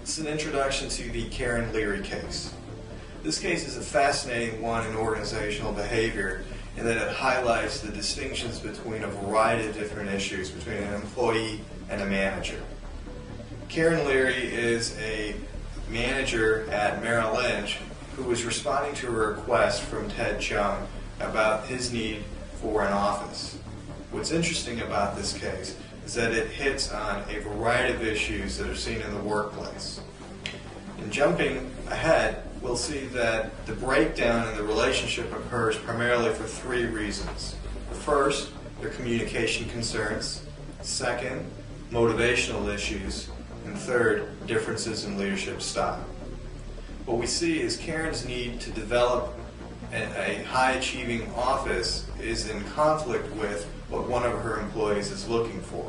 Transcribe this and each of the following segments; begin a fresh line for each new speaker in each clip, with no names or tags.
It's an introduction to the Karen Leary case. This case is a fascinating one in organizational behavior in that it highlights the distinctions between a variety of different issues between an employee and a manager. Karen Leary is a manager at Merrill Lynch who was responding to a request from Ted Chung about his need for an office. What's interesting about this case is that it hits on a variety of issues that are seen in the workplace. In jumping ahead, we'll see that the breakdown in the relationship occurs primarily for three reasons. First, their communication concerns. Second, motivational issues. And third, differences in leadership style. What we see is Karen's need to develop a high-achieving office is in conflict with what one of her employees is looking for.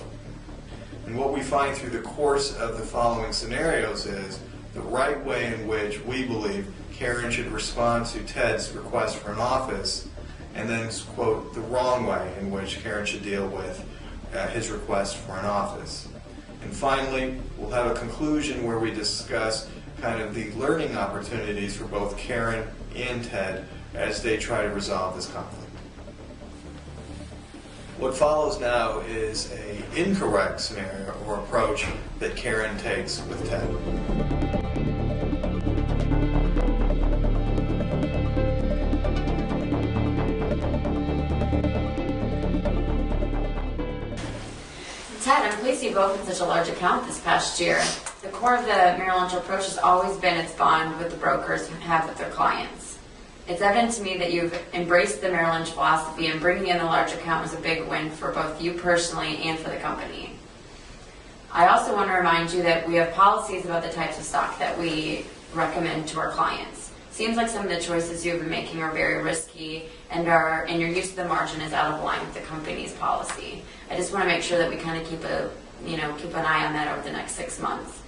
And what we find through the course of the following scenarios is the right way in which we believe Karen should respond to Ted's request for an office, and then, quote, the wrong way in which Karen should deal with his request for an office. And finally, we'll have a conclusion where we discuss kind of the learning opportunities for both Karen and Ted as they try to resolve this conflict. What follows now is an incorrect scenario or approach that Karen takes with Ted.
Ted, I'm pleased you've opened such a large account this past year. The core of the Merrill Lynch approach has always been its bond with the brokers have with their clients. It's evident to me that you've embraced the Merrill Lynch philosophy, and bringing in the large account was a big win for both you personally and for the company. I also want to remind you that we have policies about the types of stock that we recommend to our clients. Seems like some of the choices you've been making are very risky, and your use of the margin is out of line with the company's policy. I just want to make sure that we kind of keep an eye on that over the next 6 months.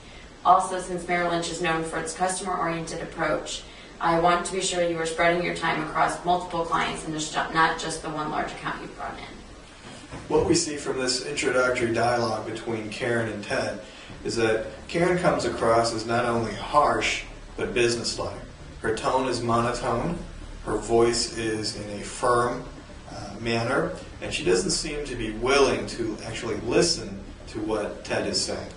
Also, since Merrill Lynch is known for its customer-oriented approach, I want to be sure you are spreading your time across multiple clients and not just the one large account you've brought in.
What we see from this introductory dialogue between Karen and Ted is that Karen comes across as not only harsh, but businesslike. Her tone is monotone, her voice is in a firm manner, and she doesn't seem to be willing to actually listen to what Ted is saying.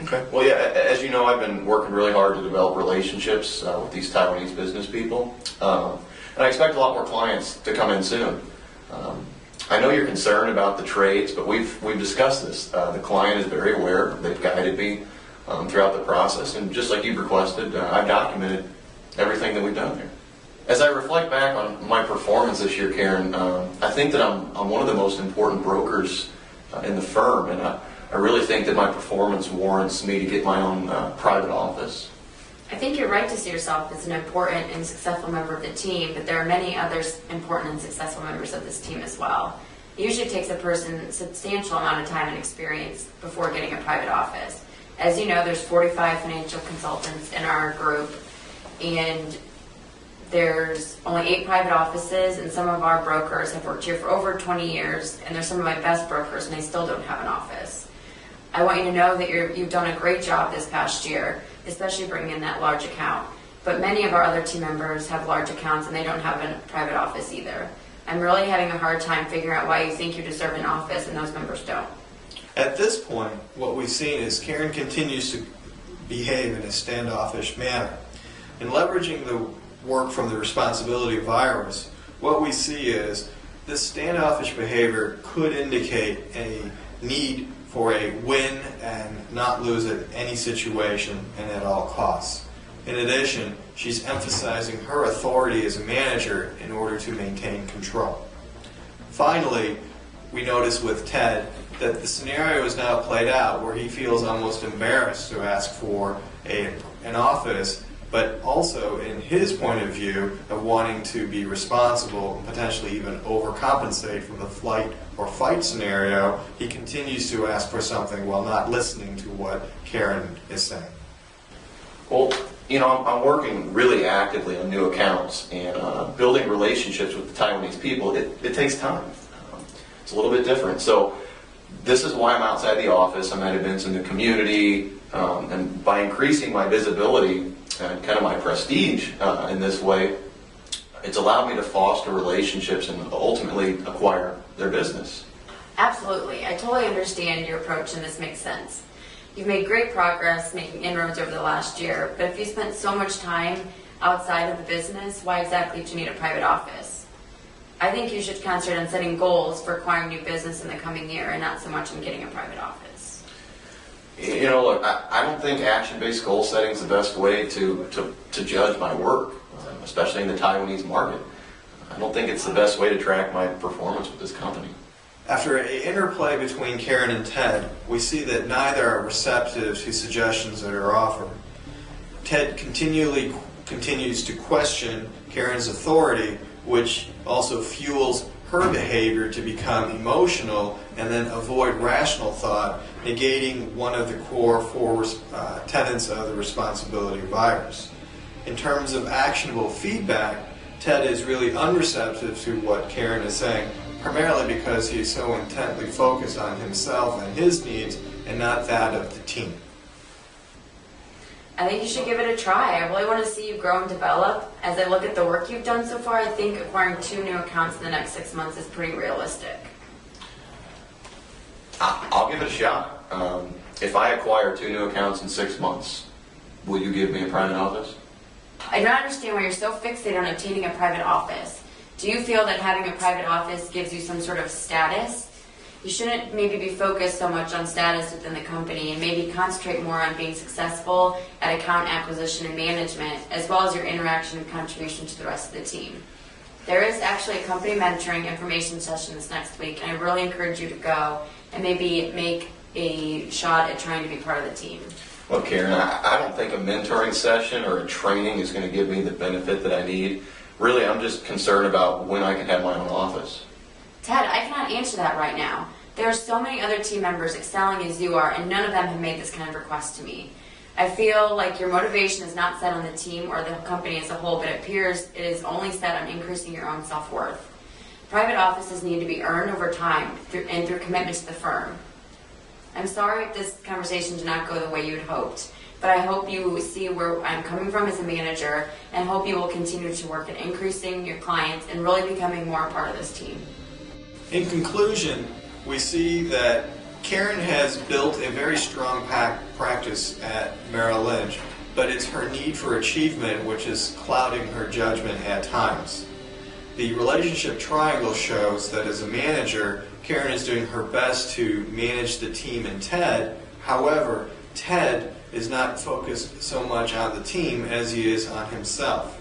Okay. Well, yeah, as you know, I've been working really hard to develop relationships with these Taiwanese business people, and I expect a lot more clients to come in soon. I know you're concerned about the trades, but we've discussed this. The client is very aware. They've guided me throughout the process, and just like you've requested, I've documented everything that we've done here. As I reflect back on my performance this year, Karen, I think that I'm one of the most important brokers in the firm, and I really think that my performance warrants me to get my own private office.
I think you're right to see yourself as an important and successful member of the team, but there are many other important and successful members of this team as well. It usually takes a person a substantial amount of time and experience before getting a private office. As you know, there's 45 financial consultants in our group, and there's only 8 private offices, and some of our brokers have worked here for over 20 years, and they're some of my best brokers, and they still don't have an office. I want you to know that you've done a great job this past year, especially bringing in that large account. But many of our other team members have large accounts, and they don't have a private office either. I'm really having a hard time figuring out why you think you deserve an office and those members don't.
At this point, what we've seen is Karen continues to behave in a standoffish manner. In leveraging the work from the responsibility virus, what we see is this standoffish behavior could indicate a need for a win and not lose at any situation and at all costs. In addition, she's emphasizing her authority as a manager in order to maintain control. Finally, we notice with Ted that the scenario is now played out where he feels almost embarrassed to ask for an office, but also in his point of view of wanting to be responsible and potentially even overcompensate from the flight or fight scenario, he continues to ask for something while not listening to what Karen is saying.
Well, you know, I'm working really actively on new accounts, and building relationships with the Taiwanese people, it takes time. It's a little bit different. So this is why I'm outside the office. I'm at events in the community, And by increasing my visibility and kind of my prestige in this way, it's allowed me to foster relationships and ultimately acquire their business.
Absolutely. I totally understand your approach, and this makes sense. You've made great progress making inroads over the last year, but if you spent so much time outside of the business, why exactly do you need a private office? I think you should concentrate on setting goals for acquiring new business in the coming year and not so much on getting a private office.
You know, look, I don't think action-based goal setting is the best way to judge my work, especially in the Taiwanese market. I don't think it's the best way to track my performance with this company.
After an interplay between Karen and Ted, we see that neither are receptive to suggestions that are offered. Ted continues to question Karen's authority, which also fuels her behavior to become emotional and then avoid rational thought, negating one of the core four tenets of the responsibility virus. In terms of actionable feedback, Ted is really unreceptive to what Karen is saying, primarily because he is so intently focused on himself and his needs and not that of the team.
I think you should give it a try. I really want to see you grow and develop. As I look at the work you've done so far, I think acquiring 2 new accounts in the next 6 months is pretty realistic.
I'll give it a shot. If I acquire 2 new accounts in 6 months, will you give me a private office?
I don't understand why you're so fixated on obtaining a private office. Do you feel that having a private office gives you some sort of status? You shouldn't maybe be focused so much on status within the company and maybe concentrate more on being successful at account acquisition and management, as well as your interaction and contribution to the rest of the team. There is actually a company mentoring information session this next week, and I really encourage you to go and maybe make a shot at trying to be part of the team.
Well, Karen, I don't think a mentoring session or a training is going to give me the benefit that I need. Really, I'm just concerned about when I can have my own office.
Ted, I cannot answer that right now. There are so many other team members excelling as you are, and none of them have made this kind of request to me. I feel like your motivation is not set on the team or the company as a whole, but it appears it is only set on increasing your own self-worth. Private offices need to be earned over time and through commitment to the firm. I'm sorry if this conversation did not go the way you had hoped, but I hope you see where I'm coming from as a manager, and hope you will continue to work at increasing your clients and really becoming more a part of this team.
In conclusion, we see that Karen has built a very strong practice at Merrill Lynch, but it's her need for achievement which is clouding her judgment at times. The relationship triangle shows that as a manager, Karen is doing her best to manage the team and Ted. However, Ted is not focused so much on the team as he is on himself.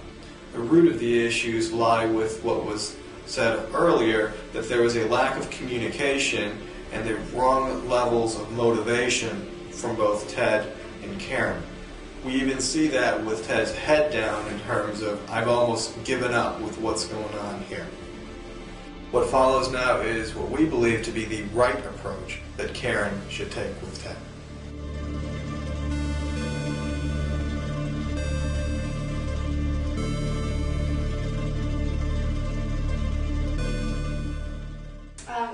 The root of the issues lie with what was said earlier, that there was a lack of communication and the wrong levels of motivation from both Ted and Karen. We even see that with Ted's head down in terms of, I've almost given up with what's going on here. What follows now is what we believe to be the right approach that Karen should take with Ted.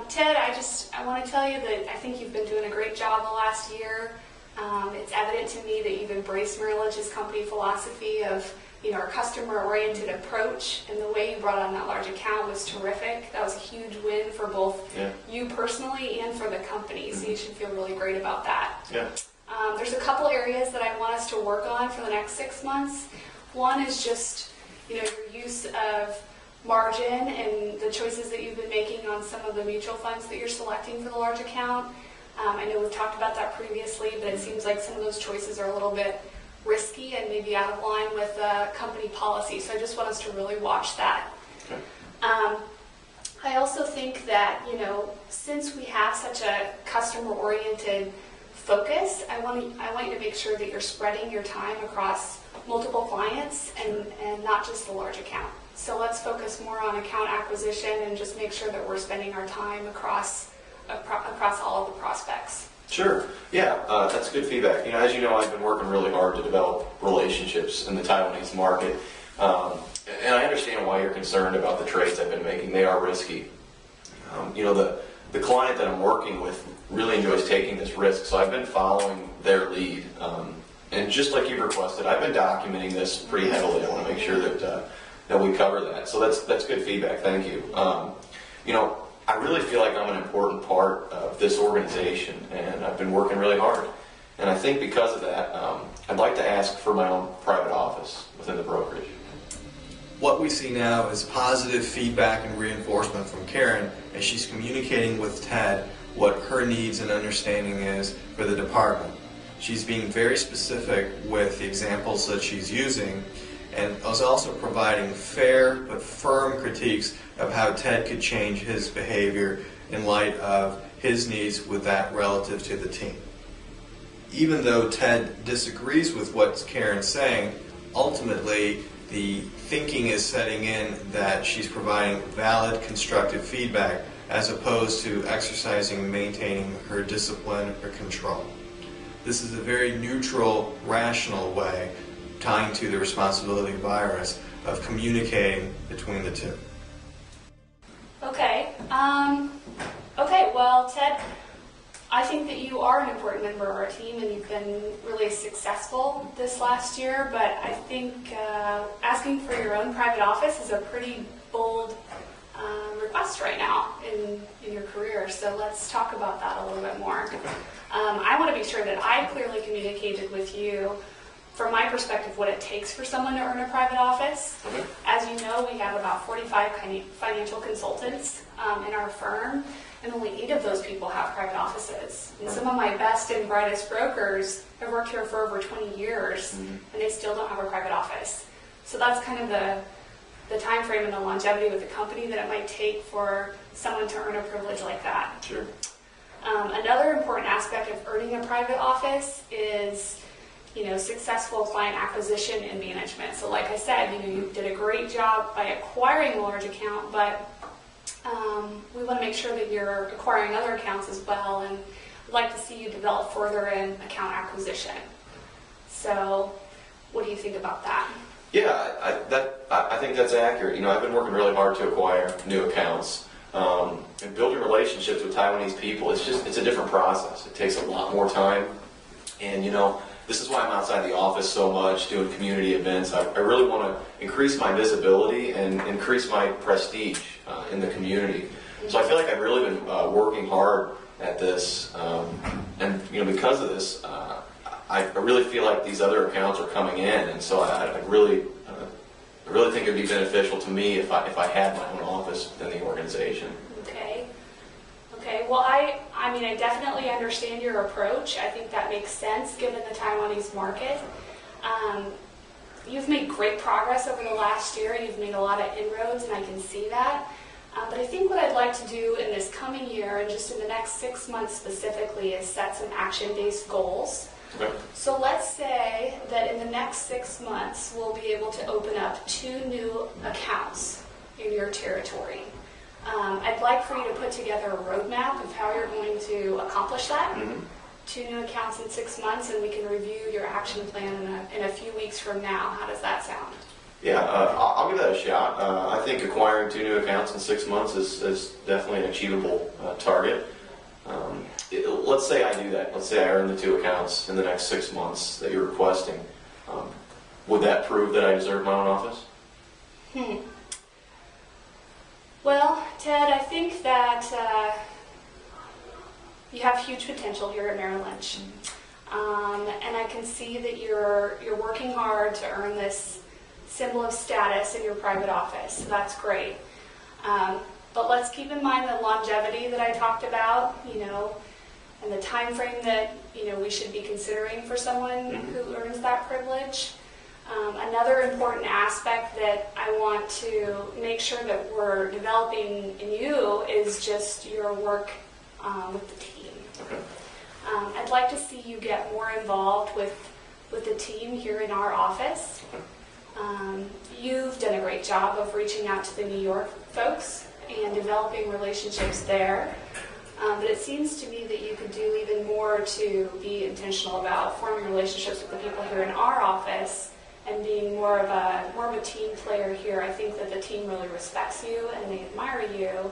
Ted, I want to tell you that I think you've been doing a great job the last year. It's evident to me that you've embraced Merrill Lynch's company philosophy of, our customer-oriented approach, and the way you brought on that large account was terrific. That was a huge win for both you personally and for the company, so you should feel really great about that.
Yeah.
There's a couple areas that I want us to work on for the next 6 months. One is just, your use of margin and the choices that you've been making on some of the mutual funds that you're selecting for the large account. I know we've talked about that previously, but it seems like some of those choices are a little bit risky and maybe out of line with company policy. So I just want us to really watch that.
Okay.
I also think that, since we have such a customer-oriented focus, I want you to make sure that you're spreading your time across multiple clients and not just the large account. So let's focus more on account acquisition and just make sure that we're spending our time across all of the prospects.
Sure. Yeah, that's good feedback. As you know, I've been working really hard to develop relationships in the Taiwanese market. And I understand why you're concerned about the trades I've been making. They are risky. the client that I'm working with really enjoys taking this risk, so I've been following their lead. And just like you've requested, I've been documenting this pretty heavily. I want to make sure that we cover that. So that's good feedback. Thank you. You know, I really feel like I'm an important part of this organization, and I've been working really hard. And I think because of that, I'd like to ask for my own private office within the brokerage.
What we see now is positive feedback and reinforcement from Karen as she's communicating with Ted what her needs and understanding is for the department. She's being very specific with the examples that she's using, and is also providing fair but firm critiques of how Ted could change his behavior in light of his needs with that relative to the team. Even though Ted disagrees with what Karen's saying, ultimately the thinking is setting in that she's providing valid, constructive feedback as opposed to exercising and maintaining her discipline or control. This is a very neutral, rational way, tying to the responsibility virus, of communicating between the two.
Okay. Okay, well, Ted, I think that you are an important member of our team and you've been really successful this last year, but I think asking for your own private office is a pretty bold request right now in your career, so let's talk about that a little bit more. I want to be sure that I clearly communicated with you, from my perspective, what it takes for someone to earn a private office.
Okay.
As you know, we have about 45 financial consultants in our firm, and only 8 of those people have private offices. And some of my best and brightest brokers have worked here for over 20 years, and they still don't have a private office. So that's kind of the time frame and the longevity with the company that it might take for someone to earn a privilege like that.
Sure.
Another important aspect of earning a private office is, successful client acquisition and management. So like I said, you did a great job by acquiring a large account, but we want to make sure that you're acquiring other accounts as well, and we'd like to see you develop further in account acquisition. So what do you think about that?
Yeah, I think that's accurate. I've been working really hard to acquire new accounts. And building relationships with Taiwanese people, it's a different process. It takes a lot more time. And, this is why I'm outside the office so much, doing community events. I really want to increase my visibility and increase my prestige in the community. So I feel like I've really been working hard at this. And, because of this, I really feel like these other accounts are coming in. And so I really think it would be beneficial to me if I had my own office within the organization.
Okay. Well, I definitely understand your approach. I think that makes sense given the Taiwanese market. You've made great progress over the last year. You've made a lot of inroads, and I can see that. But I think what I'd like to do in this coming year, and just in the next 6 months specifically, is set some action-based goals.
Okay.
So let's say that in the next 6 months, we'll be able to open up 2 new accounts in your territory. I'd like for you to put together a roadmap of how you're going to accomplish that. 2 new accounts in 6 months, and we can review your action plan in a few weeks from now. How does that sound?
Yeah, I'll give that a shot. I think acquiring 2 new accounts in 6 months is definitely an achievable target. Let's say I do that. Let's say I earn the 2 accounts in the next 6 months that you're requesting. Would that prove that I deserve my own office?
Well, Ted, I think that you have huge potential here at Merrill Lynch. And I can see that you're working hard to earn this symbol of status in your private office. So that's great. But let's keep in mind the longevity that I talked about, and the time frame that, we should be considering for someone who earns that privilege. Another important aspect that I want to make sure that we're developing in you is just your work with the team.
Okay.
I'd like to see you get more involved with the team here in our office. You've done a great job of reaching out to the New York folks and developing relationships there. But it seems to me that you could do even more to be intentional about forming relationships with the people here in our office and being more of a team player here. I think that the team really respects you and they admire you.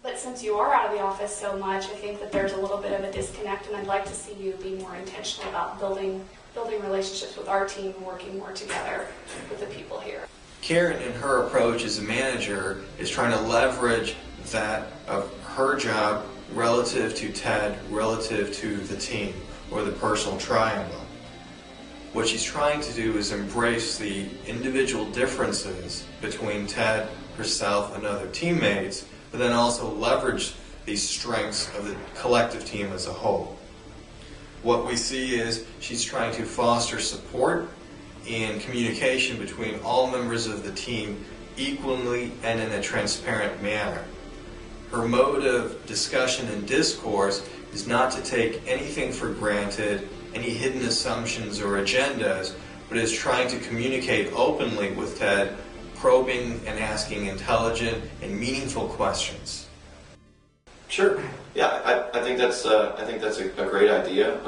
But since you are out of the office so much, I think that there's a little bit of a disconnect, and I'd like to see you be more intentional about building relationships with our team and working more together with the people here.
Karen, in her approach as a manager, is trying to leverage that of her job relative to Ted, relative to the team, or the personal triangle. What she's trying to do is embrace the individual differences between Ted, herself, and other teammates, but then also leverage the strengths of the collective team as a whole. What we see is she's trying to foster support and communication between all members of the team equally and in a transparent manner. Her mode of discussion and discourse is not to take anything for granted, any hidden assumptions or agendas, but is trying to communicate openly with Ted, probing and asking intelligent and meaningful questions.
Sure. Yeah, I think that's a great idea.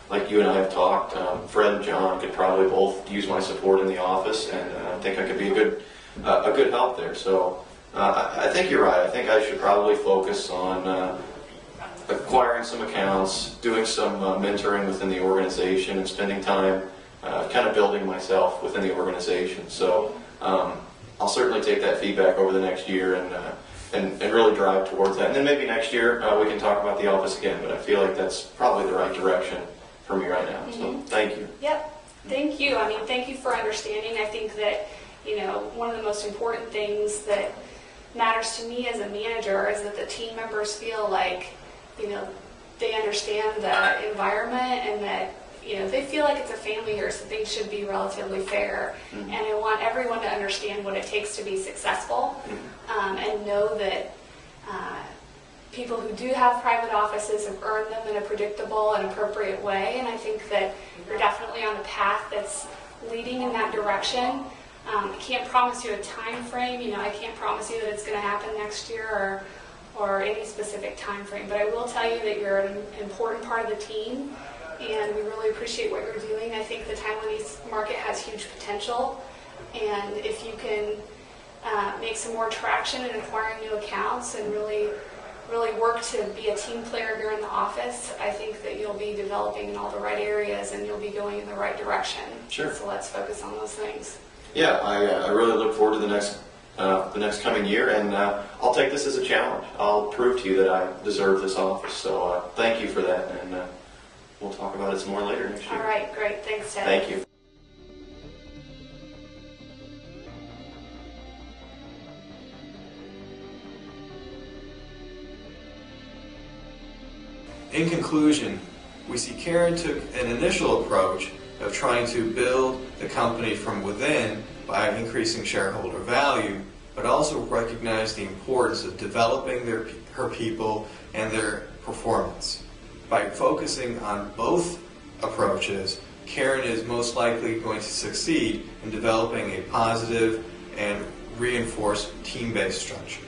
Like you and I have talked, Fred and John could probably both use my support in the office, and I think I could be a good help there. So I think you're right. I think I should probably focus on acquiring some accounts, doing some mentoring within the organization, and spending time kind of building myself within the organization. So I'll certainly take that feedback over the next year and really drive towards that. And then maybe next year we can talk about the office again, but I feel like that's probably the right direction for me right now. So thank you.
Yep. Thank you. I mean, thank you for understanding. I think that, one of the most important things that matters to me as a manager is that the team members feel like, they understand the environment and that, they feel like it's a family here, so things should be relatively fair. And I want everyone to understand what it takes to be successful and know that people who do have private offices have earned them in a predictable and appropriate way. And I think that you're definitely on a path that's leading in that direction. I can't promise you a time frame. I can't promise you that it's going to happen next year or any specific time frame. But I will tell you that you're an important part of the team, and we really appreciate what you're doing. I think the Taiwanese market has huge potential, and if you can make some more traction in acquiring new accounts and really work to be a team player here in the office, I think that you'll be developing in all the right areas and you'll be going in the right direction.
Sure.
So let's focus on those things.
Yeah, I really look forward to the next coming year, and I'll take this as a challenge. I'll prove to you that I deserve this office. So thank you for that, and we'll talk about it some more later next year.
All right, great. Thanks, Ted.
Thank you.
In conclusion, we see Karen took an initial approach of trying to build the company from within by increasing shareholder value, but also recognized the importance of developing her people and their performance. By focusing on both approaches, Karen is most likely going to succeed in developing a positive and reinforced team-based structure.